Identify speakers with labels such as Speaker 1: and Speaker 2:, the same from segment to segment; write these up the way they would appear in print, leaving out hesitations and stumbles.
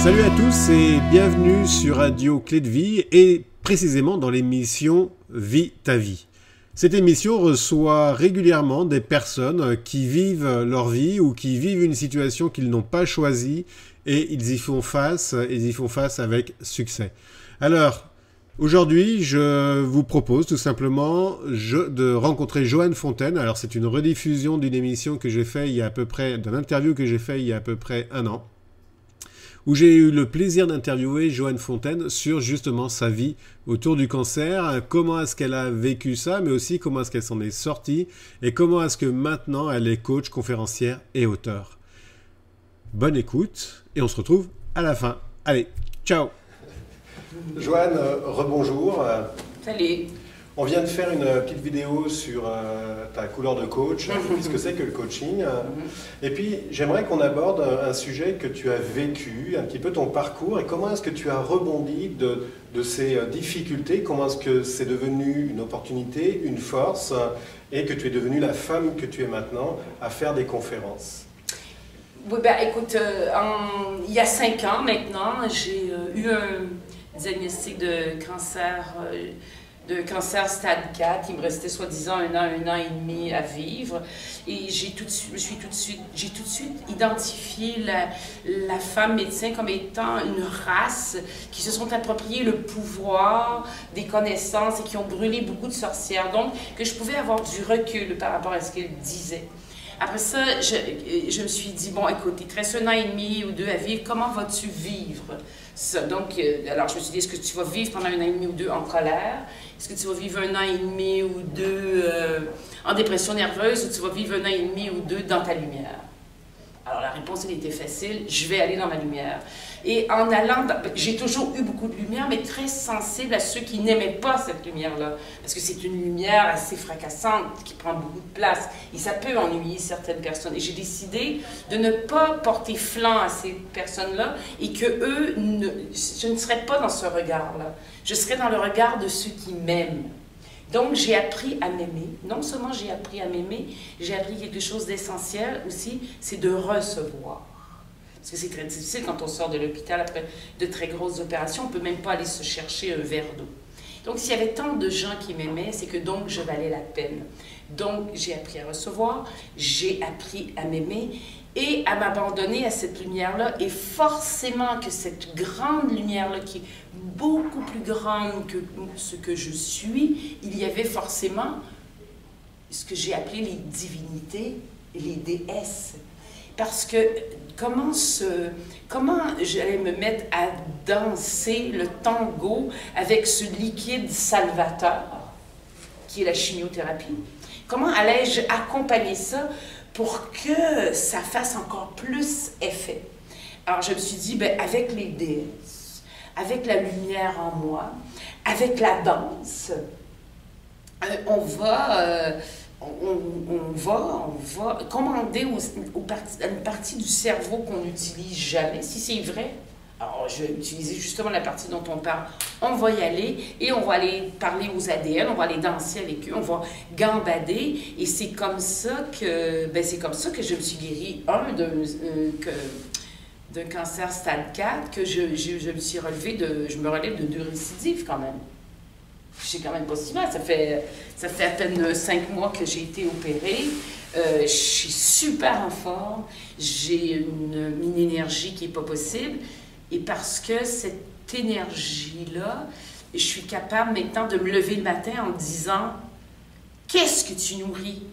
Speaker 1: Salut à tous et bienvenue sur Radio Clé de Vie et précisément dans l'émission Vie ta vie. Cette émission reçoit régulièrement des personnes qui vivent leur vie ou qui vivent une situation qu'ils n'ont pas choisie et ils y font face avec succès. Alors, aujourd'hui, je vous propose tout simplement de rencontrer Joanne Fontaine. Alors, c'est une rediffusion d'une émission que j'ai fait d'une interview que j'ai fait il y a à peu près 1 an, où j'ai eu le plaisir d'interviewer Joanne Fontaine sur justement sa vie autour du cancer, comment est-ce qu'elle a vécu ça, mais aussi comment est-ce qu'elle s'en est sortie, et comment est-ce que maintenant elle est coach, conférencière et auteure. Bonne écoute, et on se retrouve à la fin. Allez, ciao. Joanne, rebonjour.
Speaker 2: Salut.
Speaker 1: On vient de faire une petite vidéo sur ta couleur de coach, puisque c'est que le coaching. Et puis, j'aimerais qu'on aborde un sujet que tu as vécu, un petit peu ton parcours, et comment est-ce que tu as rebondi de ces difficultés, comment est-ce que c'est devenu une opportunité, une force, et que tu es devenue la femme que tu es maintenant à faire des conférences.
Speaker 2: Oui, ben écoute, il y a 5 ans maintenant, j'ai eu un diagnostic de cancer stade 4. Il me restait soi-disant un an et demi à vivre. Et j'ai tout de suite identifié la femme médecin comme étant une race qui se sont appropriés le pouvoir, des connaissances et qui ont brûlé beaucoup de sorcières. Donc, que je pouvais avoir du recul par rapport à ce qu'elle disait. Après ça, je me suis dit, bon, écoute, il te reste 1 an et demi ou 2 à vivre, comment vas-tu vivre ça? Donc, alors je me suis dit, est-ce que tu vas vivre pendant 1 an et demi ou 2 en colère? Est-ce que tu vas vivre 1 an et demi ou 2 en dépression nerveuse ou tu vas vivre 1 an et demi ou 2 dans ta lumière? Alors la réponse, elle était facile, je vais aller dans ma lumière. Et en allant, j'ai toujours eu beaucoup de lumière, mais très sensible à ceux qui n'aimaient pas cette lumière-là. Parce que c'est une lumière assez fracassante, qui prend beaucoup de place. Et ça peut ennuyer certaines personnes. Et j'ai décidé de ne pas porter flanc à ces personnes-là et que je ne serais pas dans ce regard-là. Je serais dans le regard de ceux qui m'aiment. Donc, j'ai appris à m'aimer. Non seulement j'ai appris à m'aimer, j'ai appris quelque chose d'essentiel aussi, c'est de recevoir. Parce que c'est très difficile quand on sort de l'hôpital après de très grosses opérations, on ne peut même pas aller se chercher un verre d'eau. Donc, s'il y avait tant de gens qui m'aimaient, c'est que donc je valais la peine. Donc, j'ai appris à recevoir, j'ai appris à m'aimer et à m'abandonner à cette lumière-là. Et forcément que cette grande lumière-là, qui est beaucoup plus grande que ce que je suis, il y avait forcément ce que j'ai appelé les divinités et les déesses. Parce que comment j'allais me mettre à danser le tango avec ce liquide salvateur, qui est la chimiothérapie? Comment allais-je accompagner ça pour que ça fasse encore plus effet? Alors je me suis dit, ben, avec les déesses, avec la lumière en moi, avec la danse, on va commander à une partie du cerveau qu'on n'utilise jamais, si c'est vrai. Alors, je vais utiliser justement la partie dont on parle. On va y aller et on va aller parler aux ADN, on va aller danser avec eux, on va gambader. Et c'est comme ça que je me suis guérie, d'un cancer stade 4, que je me relève de 2 récidives quand même. C'est quand même pas si mal. Ça fait à peine 5 mois que j'ai été opérée. Je suis super en forme. J'ai une énergie qui n'est pas possible. Et parce que cette énergie-là, je suis capable maintenant de me lever le matin en me disant, qu'est-ce que tu nourris?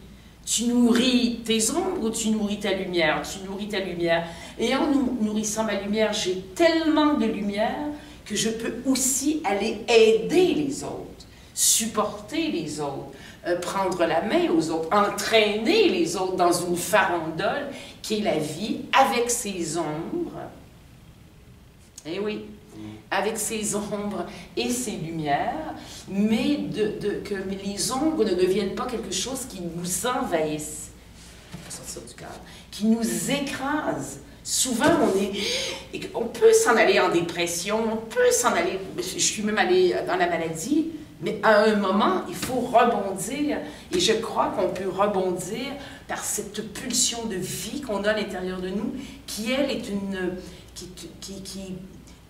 Speaker 2: Tu nourris tes ombres ou tu nourris ta lumière? Tu nourris ta lumière. Et en nourrissant ma lumière, j'ai tellement de lumière que je peux aussi aller aider les autres, supporter les autres, prendre la main aux autres, entraîner les autres dans une farandole qui est la vie avec ses ombres. Eh oui, avec ses ombres et ses lumières, mais que les ombres ne deviennent pas quelque chose qui nous envahisse, sortir du cadre, qui nous écrase. Souvent, on peut s'en aller en dépression, on peut s'en aller, je suis même allée dans la maladie, mais à un moment, il faut rebondir. Et je crois qu'on peut rebondir par cette pulsion de vie qu'on a à l'intérieur de nous, qui, elle, est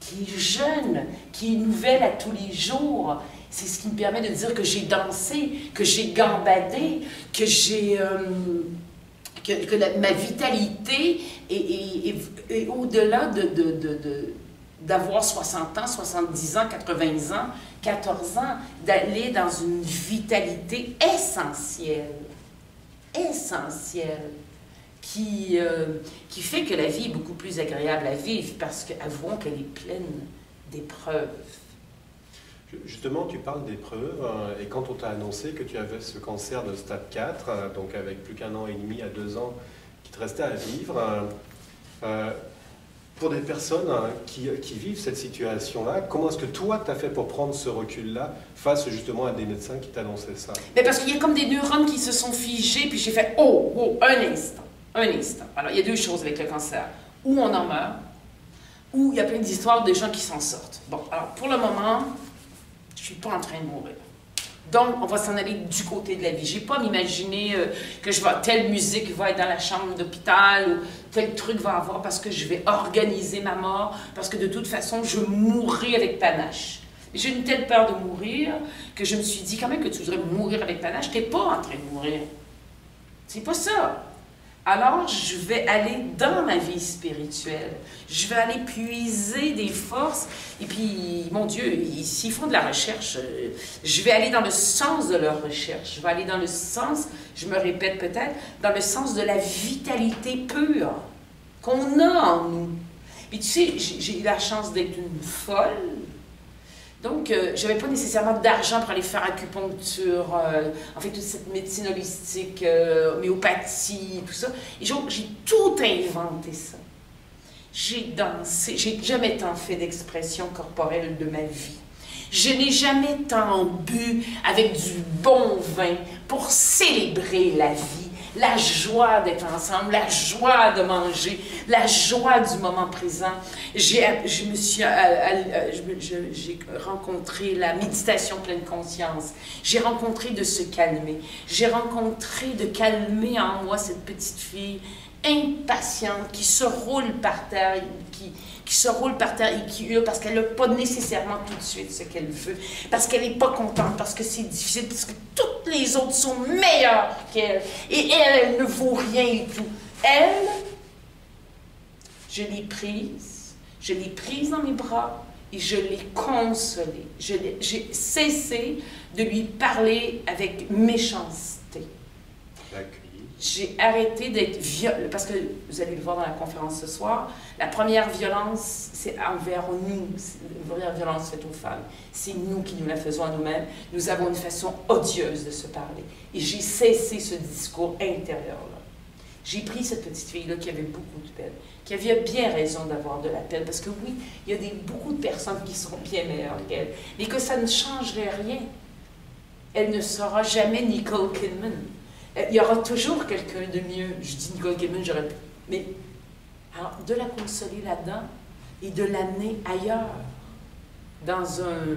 Speaker 2: qui est jeune, qui est nouvelle à tous les jours. C'est ce qui me permet de dire que j'ai dansé, que j'ai gambadé, que j'ai... ma vitalité est au-delà d'avoir 60 ans, 70 ans, 80 ans, 14 ans, d'aller dans une vitalité essentielle, qui fait que la vie est beaucoup plus agréable à vivre, parce qu'avouons qu'elle est pleine d'épreuves.
Speaker 1: Justement, tu parles d'épreuves, et quand on t'a annoncé que tu avais ce cancer de stade 4, donc avec plus qu'1 an et demi à 2 ans qui te restait à vivre, pour des personnes qui vivent cette situation-là, comment est-ce que toi, tu as fait pour prendre ce recul-là face justement à des médecins qui t'annonçaient ça?
Speaker 2: Mais parce qu'il y a comme des neurones qui se sont figés, puis j'ai fait « Oh, un instant. » Alors, il y a 2 choses avec le cancer. Ou on en meurt, ou il y a plein d'histoires de gens qui s'en sortent. Bon, alors pour le moment, je ne suis pas en train de mourir. Donc, on va s'en aller du côté de la vie. Je n'ai pas à m'imaginer que telle musique va être dans la chambre d'hôpital ou tel truc va avoir parce que je vais organiser ma mort, parce que de toute façon, je mourrai avec panache. J'ai une telle peur de mourir que je me suis dit, quand même que tu voudrais mourir avec panache, tu n'es pas en train de mourir. C'est pas ça. Alors, je vais aller dans ma vie spirituelle. Je vais aller puiser des forces. Et puis, mon Dieu, s'ils font de la recherche, je vais aller dans le sens de leur recherche. Je vais aller dans le sens, je me répète peut-être, dans le sens de la vitalité pure qu'on a en nous. Puis tu sais, j'ai eu la chance d'être une folle. Donc, je n'avais pas nécessairement d'argent pour aller faire acupuncture, en fait, toute cette médecine holistique, homéopathie, tout ça. Et j'ai tout inventé ça. J'ai dansé, j'ai jamais tant fait d'expression corporelle de ma vie. Je n'ai jamais tant bu avec du bon vin pour célébrer la vie, la joie d'être ensemble, la joie de manger, la joie du moment présent. J'ai rencontré la méditation pleine conscience. J'ai rencontré de se calmer. J'ai rencontré de calmer en moi cette petite fille impatiente qui se roule par terre, qui se roule par terre et qui hurle parce qu'elle n'a pas nécessairement tout de suite ce qu'elle veut, parce qu'elle n'est pas contente, parce que c'est difficile, parce que toutes les autres sont meilleures qu'elle, et elle ne vaut rien et tout. Elle, je l'ai prise dans mes bras et je l'ai consolée. J'ai cessé de lui parler avec méchanceté. J'ai arrêté d'être violente, parce que vous allez le voir dans la conférence ce soir, la première violence, c'est envers nous, la première violence faite aux femmes. C'est nous qui nous la faisons à nous-mêmes. Nous avons une façon odieuse de se parler. Et j'ai cessé ce discours intérieur-là. J'ai pris cette petite fille-là qui avait beaucoup de peine, qui avait bien raison d'avoir de la peine, parce que oui, il y a beaucoup de personnes qui sont bien meilleures qu'elle, mais que ça ne changerait rien. Elle ne sera jamais Nicole Kidman. Il y aura toujours quelqu'un de mieux. Je dis Nicole Kidman, j'aurais pu. Mais alors, de la consoler là-dedans et de l'amener ailleurs, dans un...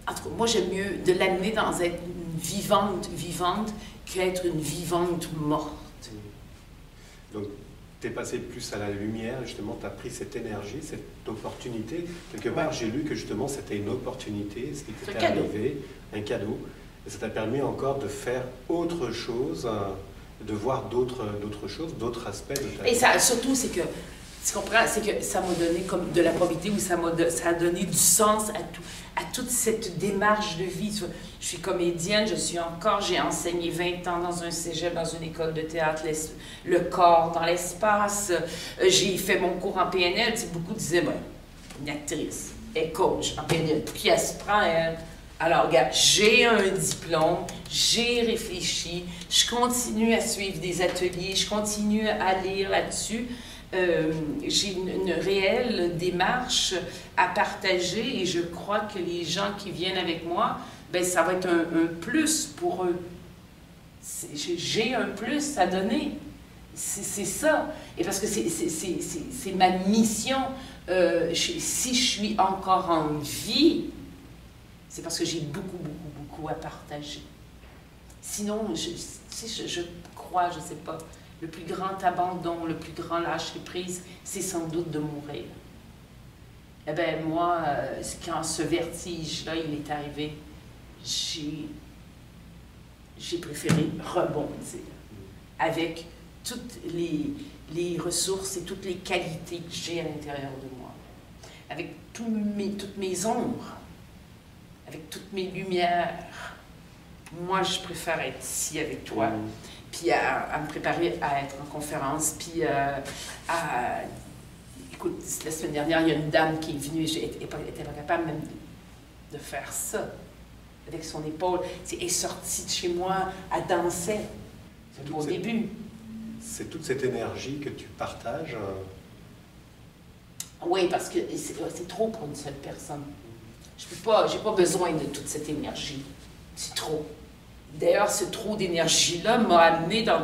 Speaker 2: En tout cas, moi, j'aime mieux de l'amener dans être une vivante, qu'être une vivante morte.
Speaker 1: Donc, tu es passé plus à la lumière, justement, tu as pris cette énergie, cette opportunité. Quelque part, j'ai lu que justement, c'était une opportunité, ce qui t'était arrivé, un cadeau. Et ça t'a permis encore de faire autre chose, de voir d'autres choses, d'autres aspects de ta vie. Et
Speaker 2: ça, surtout, c'est que, tu comprends, c'est que ça m'a donné comme de la probité, ou ça a donné du sens à toute cette démarche de vie. Je suis comédienne, j'ai enseigné 20 ans dans un cégep, dans une école de théâtre, le corps dans l'espace. J'ai fait mon cours en PNL. Beaucoup disaient, ben, une actrice, elle est coach en PNL, pour qui elle se prend, elle? Alors, regarde, j'ai un diplôme, j'ai réfléchi, je continue à suivre des ateliers, je continue à lire là-dessus. J'ai une réelle démarche à partager et je crois que les gens qui viennent avec moi, ben, ça va être un plus pour eux. J'ai un plus à donner. C'est ça. Et parce que c'est ma mission. Si je suis encore en vie, c'est parce que j'ai beaucoup à partager. Sinon, je crois, je ne sais pas, le plus grand abandon, le plus grand lâcher-prise, c'est sans doute de mourir. Eh bien, moi, quand ce vertige-là, il est arrivé, j'ai préféré rebondir avec toutes les ressources et toutes les qualités que j'ai à l'intérieur de moi, avec toutes mes ombres, avec toutes mes lumières. Moi, je préfère être ici avec toi, puis à me préparer à être en conférence, puis écoute, la semaine dernière, il y a une dame qui est venue, elle n'était pas capable même de faire ça, avec son épaule. Elle est sortie de chez moi, elle dansait au début.
Speaker 1: C'est toute cette énergie que tu partages.
Speaker 2: Oui, parce que c'est trop pour une seule personne. J'ai pas besoin de toute cette énergie. C'est trop. D'ailleurs, ce trop d'énergie-là m'a amené dans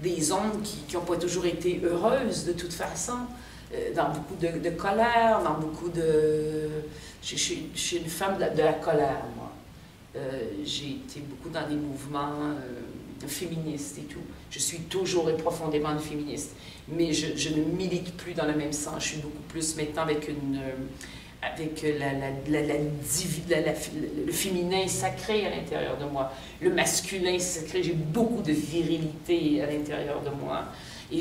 Speaker 2: des zones qui n'ont pas toujours été heureuses de toute façon. Dans beaucoup de colère, dans beaucoup de... Je suis une femme de la colère, moi. J'ai été beaucoup dans des mouvements féministes et tout. Je suis toujours et profondément une féministe, mais je ne milite plus dans le même sens. Je suis beaucoup plus maintenant avec le féminin sacré à l'intérieur de moi, le masculin sacré. J'ai beaucoup de virilité à l'intérieur de moi, et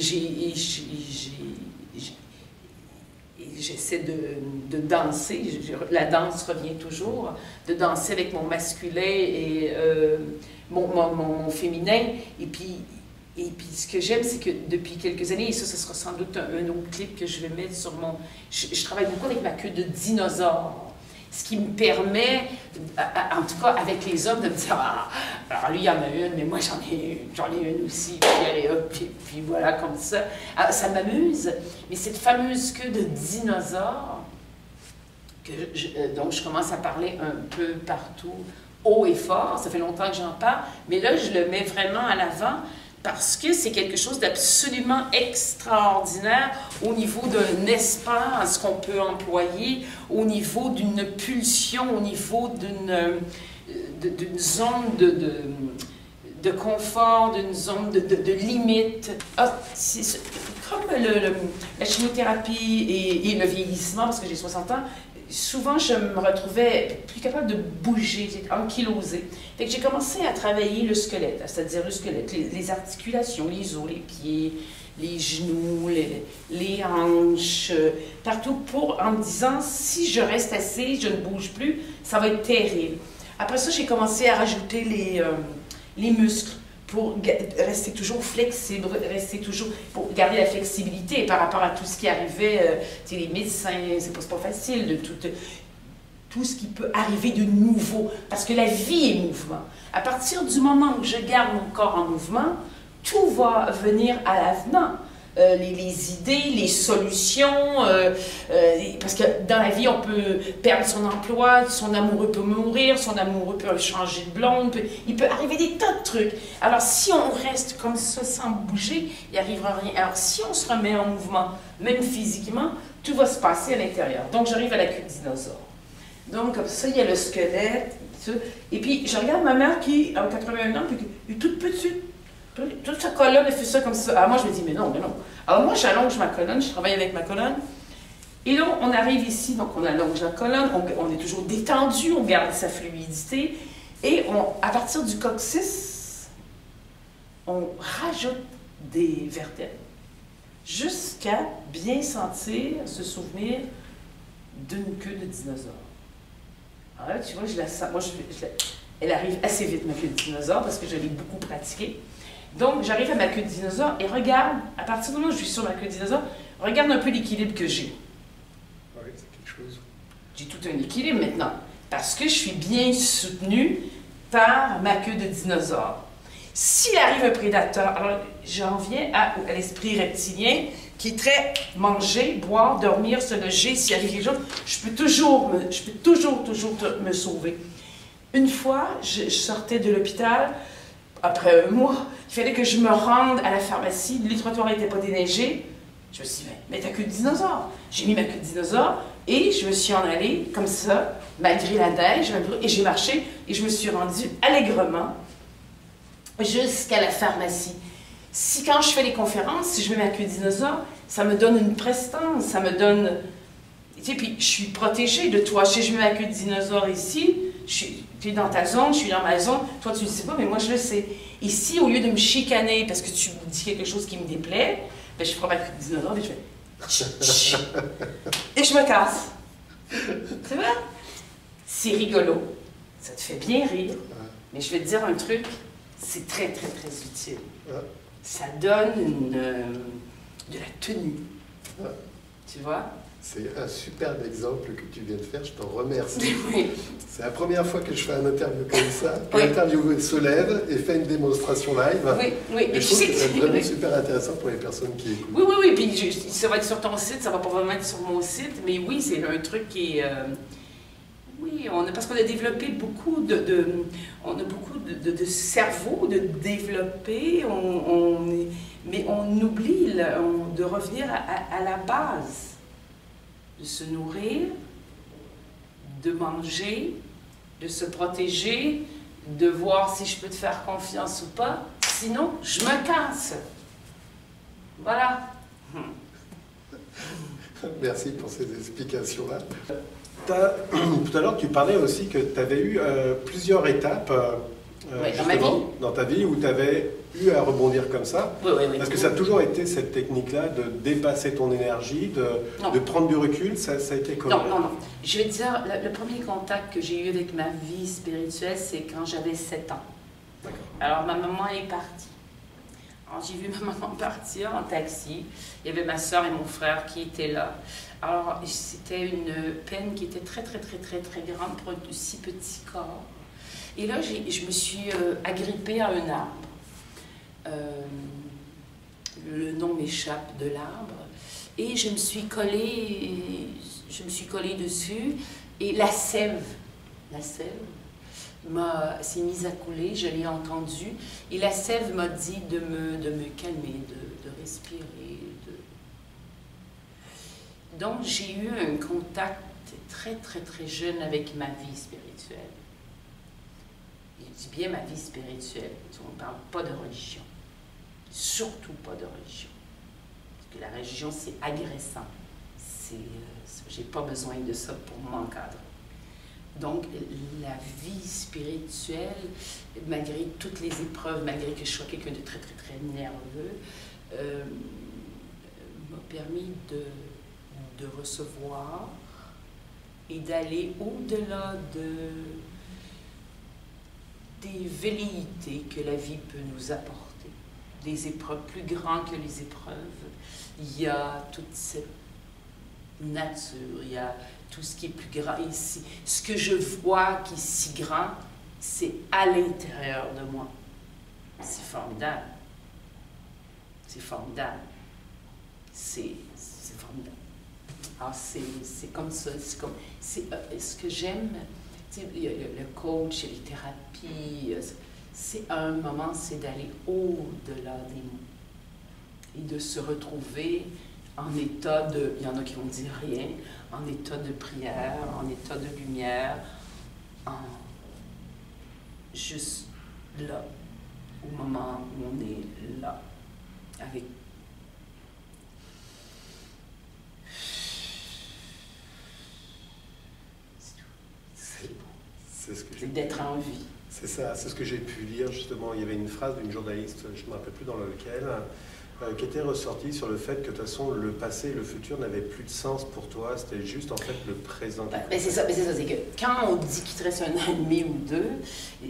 Speaker 2: j'essaie de danser, la danse revient toujours, de danser avec mon masculin et mon féminin. Et puis ce que j'aime, c'est que depuis quelques années, et ça sera sans doute un autre clip que je vais mettre sur mon... Je travaille beaucoup avec ma queue de dinosaure. Ce qui me permet, en tout cas avec les hommes, de me dire « Ah, alors lui, il y en a une, mais moi, j'en ai une aussi. » Puis voilà, comme ça. Alors, ça m'amuse, mais cette fameuse queue de dinosaure, dont je commence à parler un peu partout, haut et fort, ça fait longtemps que j'en parle, mais là, je le mets vraiment à l'avant, parce que c'est quelque chose d'absolument extraordinaire au niveau d'un espace qu'on peut employer, au niveau d'une pulsion, au niveau d'une zone de confort, d'une zone de limite. Ah, c'est comme la chimiothérapie et le vieillissement, parce que j'ai 60 ans, souvent, je me retrouvais plus capable de bouger, ankylosée. Fait que j'ai commencé à travailler le squelette, c'est-à-dire le squelette, les articulations, les os, les pieds, les genoux, les hanches, partout, en me disant, si je reste assise, je ne bouge plus, ça va être terrible. Après ça, j'ai commencé à rajouter les muscles pour rester toujours flexible, pour garder la flexibilité par rapport à tout ce qui arrivait, les médecins, c'est pas facile, de tout ce qui peut arriver de nouveau, parce que la vie est mouvement. À partir du moment où je garde mon corps en mouvement, tout va venir à l'avenant. Les idées, les solutions, parce que dans la vie, on peut perdre son emploi, son amoureux peut mourir, son amoureux peut changer de blonde, il peut arriver des tas de trucs. Alors, si on reste comme ça sans bouger, il n'y arrivera rien. Alors, si on se remet en mouvement, même physiquement, tout va se passer à l'intérieur. Donc, j'arrive à la queue de dinosaure. Donc, comme ça, il y a le squelette, et puis, je regarde ma mère qui a 81 ans, puis qui est toute petite. Toute sa colonne, elle fait ça comme ça. Alors moi, je me dis, mais non, mais non. Alors moi, j'allonge ma colonne, je travaille avec ma colonne. Et là, on arrive ici, donc on allonge la colonne, on est toujours détendu, on garde sa fluidité. Et à partir du coccyx, on rajoute des vertèbres. Jusqu'à bien sentir, se souvenir d'une queue de dinosaure. Alors là, tu vois, je la sens. Moi, elle arrive assez vite, ma queue de dinosaure, parce que je l'ai beaucoup pratiquée. Donc, j'arrive à ma queue de dinosaure et regarde, à partir du moment où je suis sur ma queue de dinosaure, regarde un peu l'équilibre que j'ai.
Speaker 1: Oui, c'est quelque chose.
Speaker 2: J'ai tout un équilibre maintenant, parce que je suis bien soutenue par ma queue de dinosaure. S'il arrive un prédateur, alors j'en viens à l'esprit reptilien, qui est très manger, boire, dormir, se loger. S'il arrive quelque chose, je peux toujours me sauver. Une fois, je sortais de l'hôpital, après un mois, il fallait que je me rende à la pharmacie, les trottoirs n'étaient pas déneigés. Je me suis dit, mais ta queue de dinosaure. J'ai mis ma queue de dinosaure et je me suis en allée comme ça, malgré la neige, et j'ai marché et je me suis rendue allègrement jusqu'à la pharmacie. Si quand je fais les conférences, si je mets ma queue de dinosaure, ça me donne une prestance, ça me donne... Tu sais, puis je suis protégée de toi. Si je mets ma queue de dinosaure ici, tu es dans ta zone, je suis dans ma zone, toi tu ne le sais pas, mais moi je le sais. Ici, au lieu de me chicaner parce que tu me dis quelque chose qui me déplaît, ben, je prends ma queue de dinosaure et je fais... et je me casse. Tu vois? C'est rigolo. Ça te fait bien rire. Mais je vais te dire un truc, c'est très, très, très utile. Ça donne de la tenue. Tu vois?
Speaker 3: C'est un superbe exemple que tu viens de faire, je t'en remercie.
Speaker 2: Oui.
Speaker 3: C'est la première fois que je fais un interview comme ça. L'interview se lève et fait une démonstration live.
Speaker 2: Oui, oui.
Speaker 3: Et je trouve que c'est vraiment super intéressant pour les personnes qui écoutent.
Speaker 2: Oui, oui, oui. Puis ça va être sur ton site, ça va pas vraiment être sur mon site, mais oui, c'est un truc qui est... oui, parce qu'on a développé beaucoup on a beaucoup de cerveau de développer, mais on oublie de revenir à la base. De se nourrir, de manger, de se protéger, de voir si je peux te faire confiance ou pas. Sinon, je me casse. Voilà.
Speaker 3: Merci pour ces explications-là. Tout à l'heure, tu parlais aussi que tu avais eu plusieurs étapes
Speaker 2: dans ma vie.
Speaker 3: Dans ta vie où tu avais eu à rebondir comme ça.
Speaker 2: Oui.
Speaker 3: Parce que ça a toujours été cette technique-là de dépasser ton énergie, de prendre du recul. Ça a été comment?
Speaker 2: Non. Je vais te dire, le premier contact que j'ai eu avec ma vie spirituelle, c'est quand j'avais 7 ans. Alors, ma maman est partie. Alors, j'ai vu ma maman partir en taxi. Il y avait ma soeur et mon frère qui étaient là. Alors, c'était une peine qui était très, très, très, très, très grande pour un si petit corps. Et là, je me suis agrippée à un arbre. Le nom m'échappe de l'arbre. Et je me suis collée dessus. Et la sève s'est mise à couler, je l'ai entendu. Et la sève m'a dit de me calmer, de respirer. Donc, j'ai eu un contact très, très, très jeune avec ma vie spirituelle. Je dis bien ma vie spirituelle. On ne parle pas de religion. Surtout pas de religion. Parce que la religion, c'est agressant. J'ai pas besoin de ça pour m'encadrer. Donc, la vie spirituelle, malgré toutes les épreuves, malgré que je sois quelqu'un de très, très, très nerveux, m'a permis de recevoir et d'aller au-delà des velléités que la vie peut nous apporter. Des épreuves plus grandes que les épreuves. Il y a toute cette nature, il y a tout ce qui est plus grand ici. Ce que je vois qui est si grand, c'est à l'intérieur de moi. C'est formidable. C'est formidable. C'est formidable. Alors, c'est comme ça. Ce que j'aime, le coach, les thérapies, c'est à un moment, c'est d'aller au-delà des mots. Et de se retrouver en état de, il y en a qui vont dire rien, en état de prière, en état de lumière, juste là, au moment où on est là, avec c'est d'être en vie.
Speaker 3: C'est ça, c'est ce que j'ai pu lire justement. Il y avait une phrase d'une journaliste, je ne me rappelle plus dans lequel, qui était ressortie sur le fait que de toute façon le passé et le futur n'avaient plus de sens pour toi, c'était juste en fait le présent.
Speaker 2: C'est ça, c'est que quand on dit qu'il te reste un an et demi ou deux,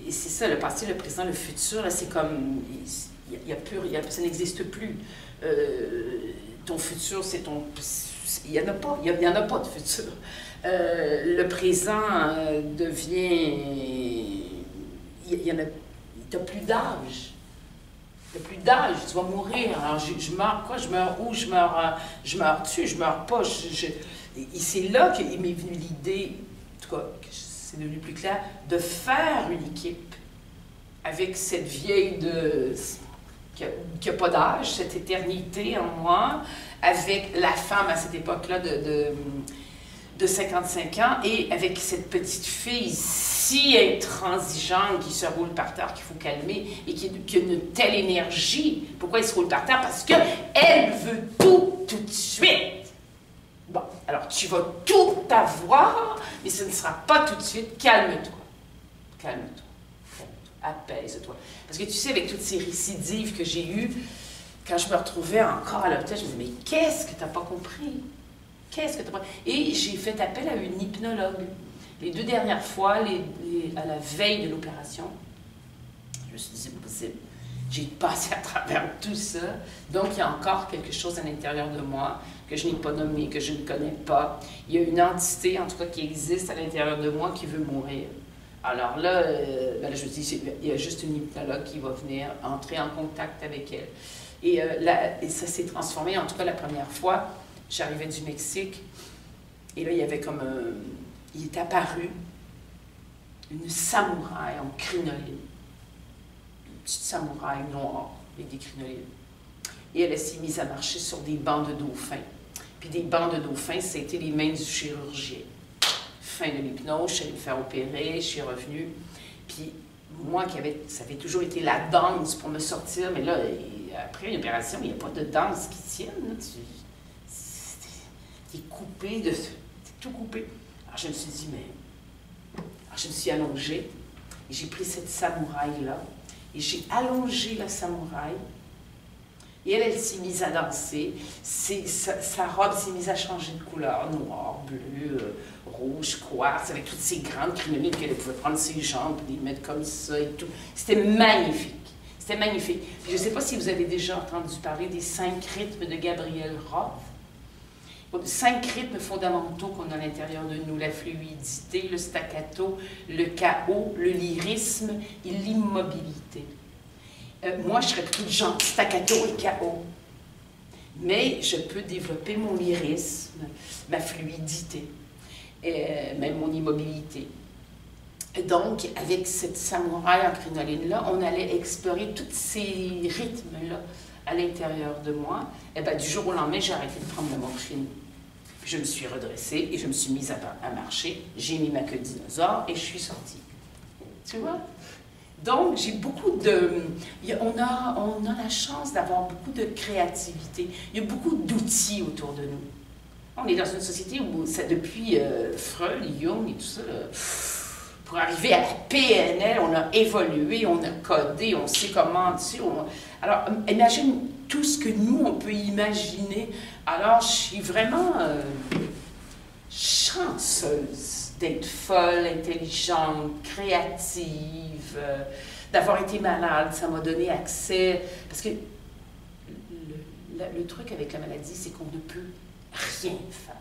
Speaker 2: c'est ça, le passé, le présent, le futur, c'est comme, ça n'existe plus. Ton futur, c'est ton... Il n'y en a pas, il y en a pas de futur. Le présent devient... Tu n'as plus d'âge. Tu n'as plus d'âge, tu vas mourir. Alors, je meurs quoi? Je meurs où? Je meurs dessus, je meurs pas. Et c'est là qu'il m'est venue l'idée, en tout cas, c'est devenu plus clair, de faire une équipe avec cette vieille qui n'a pas d'âge, cette éternité en moi, avec la femme à cette époque-là de 55 ans et avec cette petite fille si intransigeante qui se roule par terre, qu'il faut calmer et qui a une telle énergie. Pourquoi elle se roule par terre? Parce qu'elle veut tout de suite. Bon, alors tu vas tout avoir, mais ce ne sera pas tout de suite. Calme-toi. Calme-toi. Apaise-toi. Parce que tu sais, avec toutes ces récidives que j'ai eues, quand je me retrouvais encore à l'hôpital, je me disais, mais qu'est-ce que tu n'as pas compris? Qu'est-ce que tu n'as pas... Et j'ai fait appel à une hypnologue. Les 2 dernières fois, à la veille de l'opération, je me suis dit, c'est pas possible. J'ai passé à travers tout ça. Donc, il y a encore quelque chose à l'intérieur de moi que je n'ai pas nommé, que je ne connais pas. Il y a une entité, en tout cas, qui existe à l'intérieur de moi qui veut mourir. Alors là, je me dis, il y a juste une hypnologue qui va venir entrer en contact avec elle. Et ça s'est transformé, en tout cas la première fois, j'arrivais du Mexique, et là, il y avait comme il est apparu une samouraï en crinoline. Une petite samouraï noire avec des crinolines. Et elle s'est mise à marcher sur des bancs de dauphins. Puis des bancs de dauphins, c'était les mains du chirurgien. Fin de l'hypnose, je suis allée me faire opérer, je suis revenue. Puis moi, ça avait toujours été la danse pour me sortir, mais là, après une opération, il n'y a pas de danse qui tienne. Tu es coupé, t'es tout coupé. Alors je me suis dit, alors je me suis allongée, et j'ai pris cette samouraï-là, et j'ai allongé la samouraï, et elle s'est mise à danser. Sa robe s'est mise à changer de couleur, noir, bleu, rouge, quartz, avec toutes ces grandes crinolines qu'elle pouvait prendre ses jambes et les mettre comme ça et tout. C'était magnifique. C'était magnifique. Puis je ne sais pas si vous avez déjà entendu parler des 5 rythmes de Gabriel Roth. 5 rythmes fondamentaux qu'on a à l'intérieur de nous: la fluidité, le staccato, le chaos, le lyrisme et l'immobilité. Moi, je serais plutôt du genre staccato et chaos. Mais je peux développer mon lyrisme, ma fluidité, même mon immobilité. Donc, avec cette samouraï en crinoline-là, on allait explorer tous ces rythmes-là à l'intérieur de moi. Et bien, du jour au lendemain, j'ai arrêté de prendre la morphine. Puis je me suis redressée et je me suis mise à marcher. J'ai mis ma queue de dinosaure et je suis sortie. Tu vois? Donc, j'ai beaucoup de... On a la chance d'avoir beaucoup de créativité. Il y a beaucoup d'outils autour de nous. On est dans une société où, depuis Freud, Jung et tout ça, là, pour arriver à la PNL, on a évolué, on a codé, on sait comment... Tu sais, alors, imagine tout ce que nous, on peut imaginer. Alors, je suis vraiment chanceuse d'être folle, intelligente, créative, d'avoir été malade. Ça m'a donné accès... Parce que le truc avec la maladie, c'est qu'on ne peut rien faire.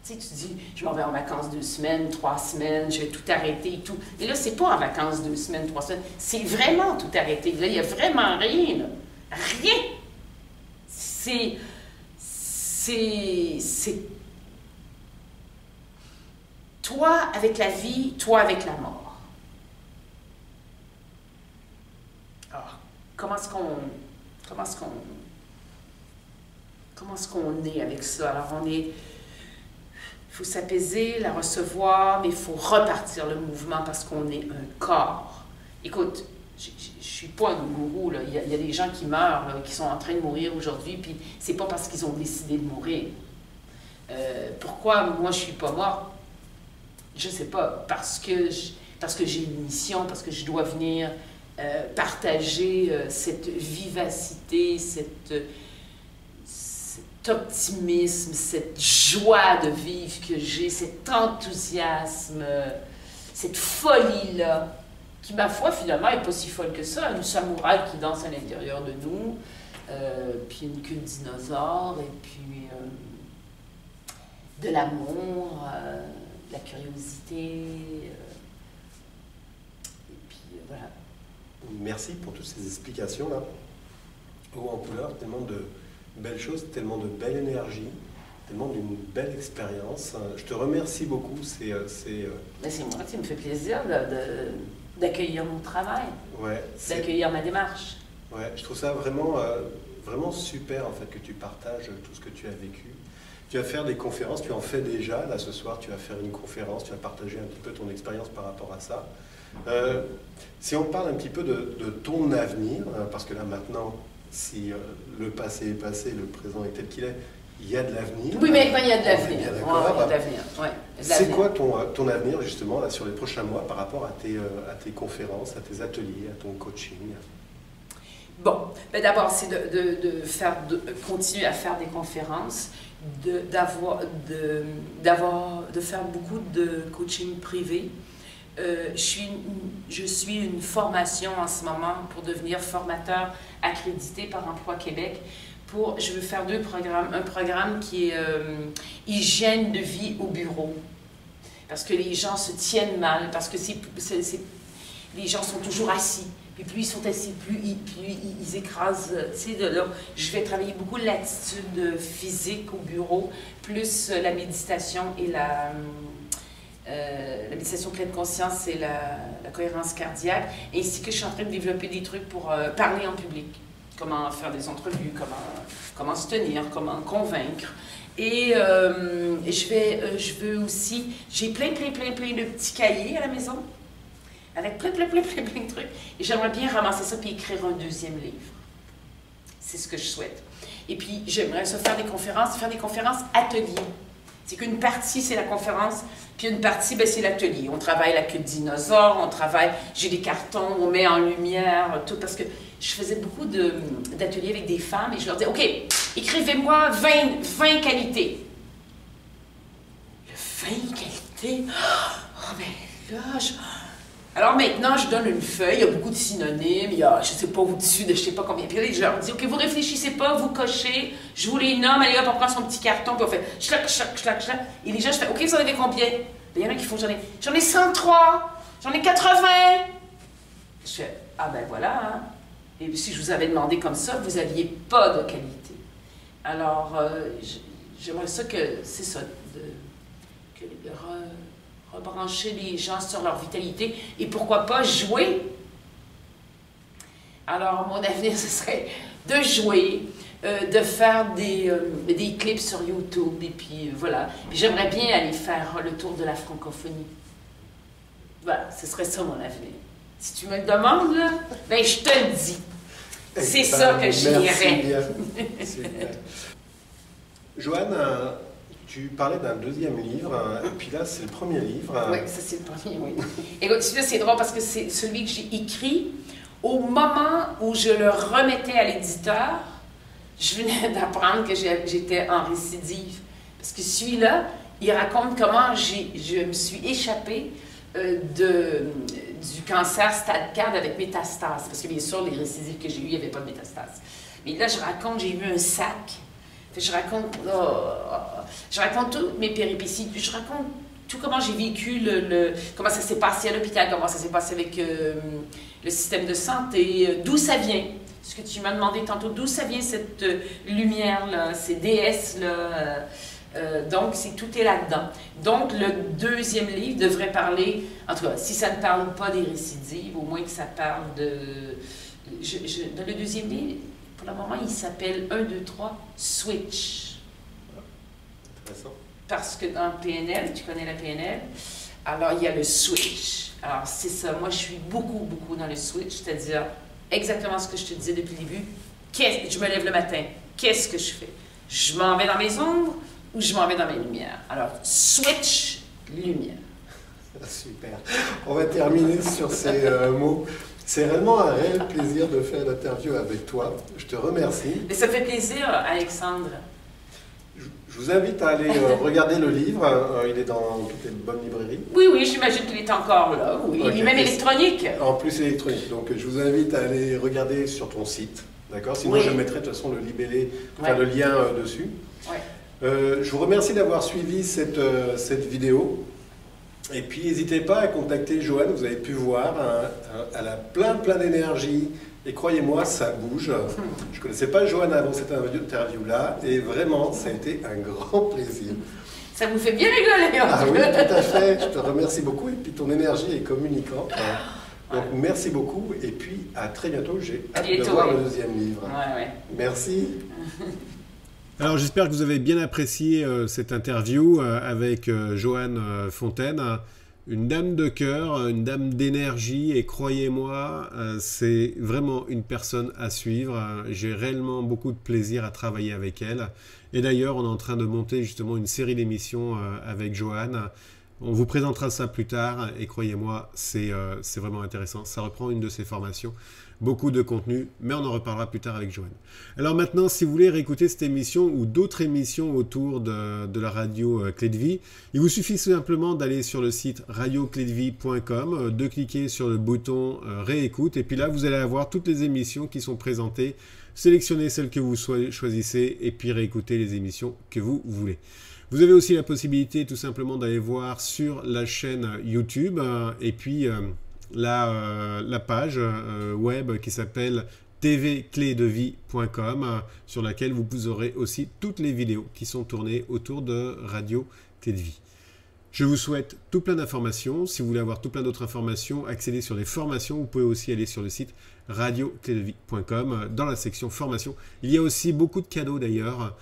Speaker 2: Tu sais, tu dis, je m'en vais en vacances 2 semaines, 3 semaines, je vais tout arrêter et tout. Mais là, c'est pas en vacances 2 semaines, 3 semaines, c'est vraiment tout arrêter. Là, il n'y a vraiment rien, là. Rien! C'est toi avec la vie, toi avec la mort. Alors, comment est-ce qu'on est avec ça? Alors, il faut s'apaiser, la recevoir, mais il faut repartir le mouvement parce qu'on est un corps. Écoute, je ne suis pas un gourou, là. Il y a des gens qui meurent, là, qui sont en train de mourir aujourd'hui, puis c'est pas parce qu'ils ont décidé de mourir. Pourquoi moi je ne suis pas morte? Je ne sais pas, parce que j'ai une mission, parce que je dois venir partager cette vivacité, cet optimisme, cette joie de vivre que j'ai, cet enthousiasme, cette folie-là, qui, ma foi, finalement, n'est pas si folle que ça. Une samouraï qui danse à l'intérieur de nous, puis une queue de dinosaure, et puis de l'amour, de la curiosité, et puis voilà.
Speaker 3: Merci pour toutes ces explications-là, haut en couleur, tellement de belles choses, tellement de belle énergie, tellement d'une belle expérience. Je te remercie beaucoup. C'est moi,
Speaker 2: ça me fait plaisir d'accueillir mon travail,
Speaker 3: ouais,
Speaker 2: d'accueillir ma démarche.
Speaker 3: Ouais, je trouve ça vraiment vraiment super en fait que tu partages tout ce que tu as vécu. Tu vas faire des conférences, tu en fais déjà. Là, ce soir, tu vas faire une conférence, tu vas partager un petit peu ton expérience par rapport à ça. Si on parle un petit peu de ton avenir, parce que là, maintenant, si le passé est passé, le présent est tel qu'il est, il y a de l'avenir.
Speaker 2: Oui, mais il y a de l'avenir.
Speaker 3: Il y a de
Speaker 2: l'avenir.
Speaker 3: C'est quoi ton avenir, justement, là, sur les prochains mois, par rapport à tes conférences, à tes ateliers, à ton coaching?
Speaker 2: Bon, ben d'abord, c'est de continuer à faire des conférences, de faire beaucoup de coaching privé. Je suis une formation en ce moment pour devenir formateur accrédité par Emploi Québec. Je veux faire 2 programmes. Un programme qui est hygiène de vie au bureau. Parce que les gens se tiennent mal, parce que les gens sont toujours assis. Puis plus ils sont assis, plus ils écrasent. Je vais travailler beaucoup l'attitude physique au bureau, plus la méditation et la méditation pleine conscience et la cohérence cardiaque, ainsi que je suis en train de développer des trucs pour parler en public. Comment faire des entrevues, comment se tenir, comment convaincre. Et je veux aussi, j'ai plein de petits cahiers à la maison, avec plein de trucs. Et j'aimerais bien ramasser ça puis écrire un 2e livre. C'est ce que je souhaite. Et puis, j'aimerais ça faire des conférences ateliers. C'est qu'une partie, c'est la conférence, puis une partie, ben, c'est l'atelier. On travaille la queue de dinosaure, j'ai des cartons, on met en lumière, tout, parce que je faisais beaucoup d'ateliers avec des femmes et je leur disais, OK, écrivez-moi 20 qualités. Le 20 qualités? Oh, ben là, Alors maintenant, je donne une feuille, il y a beaucoup de synonymes, il y a, je ne sais pas, au-dessus de je ne sais pas combien. Puis là, je leur dis, OK, vous réfléchissez pas, vous cochez, je vous les nomme, allez hop, on prend son petit carton, puis on fait chlac. Et les gens, je fais, OK, vous en avez combien? Il y en a qui font, j'en ai 103, j'en ai 80. Je fais, ah ben voilà, hein. Et si je vous avais demandé comme ça, vous n'aviez pas de qualité. Alors, j'aimerais ça que, c'est ça, rebrancher les gens sur leur vitalité et pourquoi pas jouer. Alors, mon avenir, ce serait de jouer, de faire des clips sur YouTube et puis voilà. Puis j'aimerais bien aller faire le tour de la francophonie. Voilà, ce serait ça mon avenir. Si tu me le demandes, là, ben je te le dis. C'est ça que je dirais.
Speaker 3: Joanne, tu parlais d'un 2e livre, et puis là, c'est le premier livre.
Speaker 2: Oui, ça c'est le premier, oui. Et celui-là, c'est drôle parce que c'est celui que j'ai écrit au moment où je le remettais à l'éditeur. Je venais d'apprendre que j'étais en récidive. Parce que celui-là, il raconte comment je me suis échappée du cancer stade 4 avec métastase. Parce que bien sûr, les récidives que j'ai eues, il n'y avait pas de métastase. Mais là, je raconte, j'ai eu un sac. Je raconte toutes mes péripéties, puis je raconte tout comment j'ai vécu, comment ça s'est passé à l'hôpital, comment ça s'est passé avec le système de santé, d'où ça vient. Ce que tu m'as demandé tantôt, d'où ça vient cette lumière-là, ces déesses-là. Donc, tout est là-dedans. Donc, le 2e livre devrait parler, en tout cas, si ça ne parle pas des récidives, au moins que ça parle de... dans le 2e livre, pour le moment, il s'appelle 1, 2, 3, Switch.
Speaker 3: Intéressant.
Speaker 2: Parce que dans PNL, tu connais la PNL, alors il y a le Switch. Alors, c'est ça. Moi, je suis beaucoup dans le Switch, c'est-à-dire exactement ce que je te disais depuis le début. Je me lève le matin. Qu'est-ce que je fais? Je m'en vais dans mes ombres ou je m'en vais dans mes lumières? Alors, Switch, lumière.
Speaker 3: Super. On va terminer sur ces mots. C'est vraiment un réel plaisir de faire l'interview avec toi. Je te remercie.
Speaker 2: Et ça fait plaisir, Alexandre.
Speaker 3: Je vous invite à aller regarder le livre. Il est dans toutes les bonnes librairies.
Speaker 2: Oui, j'imagine qu'il est encore là. Oui, okay. Il est même électronique.
Speaker 3: En plus électronique. Donc je vous invite à aller regarder sur ton site. D'accord? Sinon oui. Je mettrai de toute façon le libellé, enfin le lien dessus. Ouais. Je vous remercie d'avoir suivi cette vidéo. Et puis, n'hésitez pas à contacter Joanne, vous avez pu voir, elle a plein d'énergie, et croyez-moi, ça bouge. Je ne connaissais pas Joanne avant cette interview-là, et vraiment, ça a été un grand plaisir.
Speaker 2: Ça vous fait bien rigoler,
Speaker 3: Ah oui, tout à fait, je te remercie beaucoup, et puis ton énergie est communicante. Donc merci beaucoup et puis à très bientôt. J'ai hâte de
Speaker 2: bientôt,
Speaker 3: voir
Speaker 2: oui.
Speaker 3: le deuxième livre.
Speaker 2: Ouais.
Speaker 3: Merci.
Speaker 1: Alors j'espère que vous avez bien apprécié cette interview avec Joanne Fontaine, une dame de cœur, une dame d'énergie, et croyez-moi, c'est vraiment une personne à suivre. J'ai réellement beaucoup de plaisir à travailler avec elle. Et d'ailleurs, on est en train de monter justement une série d'émissions avec Joanne. On vous présentera ça plus tard et croyez-moi, c'est vraiment intéressant. Ça reprend une de ses formations. Beaucoup de contenu, mais on en reparlera plus tard avec Joanne. Alors maintenant, si vous voulez réécouter cette émission ou d'autres émissions autour de la radio Clé de Vie, il vous suffit simplement d'aller sur le site radioclédevie.com, de cliquer sur le bouton réécoute, et puis là, vous allez avoir toutes les émissions qui sont présentées, sélectionnez celles que vous choisissez, et puis réécouter les émissions que vous voulez. Vous avez aussi la possibilité tout simplement d'aller voir sur la chaîne YouTube, et puis la page web qui s'appelle tvclédevie.com, sur laquelle vous aurez aussi toutes les vidéos qui sont tournées autour de Radio Clé de Vie. Je vous souhaite tout plein d'informations. Si vous voulez avoir tout plein d'autres informations, accéder sur les formations, vous pouvez aussi aller sur le site radioclédevie.com dans la section formation. Il y a aussi beaucoup de cadeaux d'ailleurs.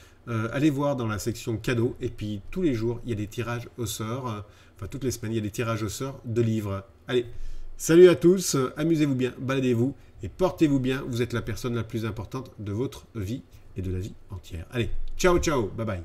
Speaker 1: Allez voir dans la section cadeaux, et puis tous les jours, il y a des tirages au sort, enfin toutes les semaines, il y a des tirages au sort de livres. Allez, salut à tous, amusez-vous bien, baladez-vous et portez-vous bien. Vous êtes la personne la plus importante de votre vie et de la vie entière. Allez, ciao, ciao, bye bye.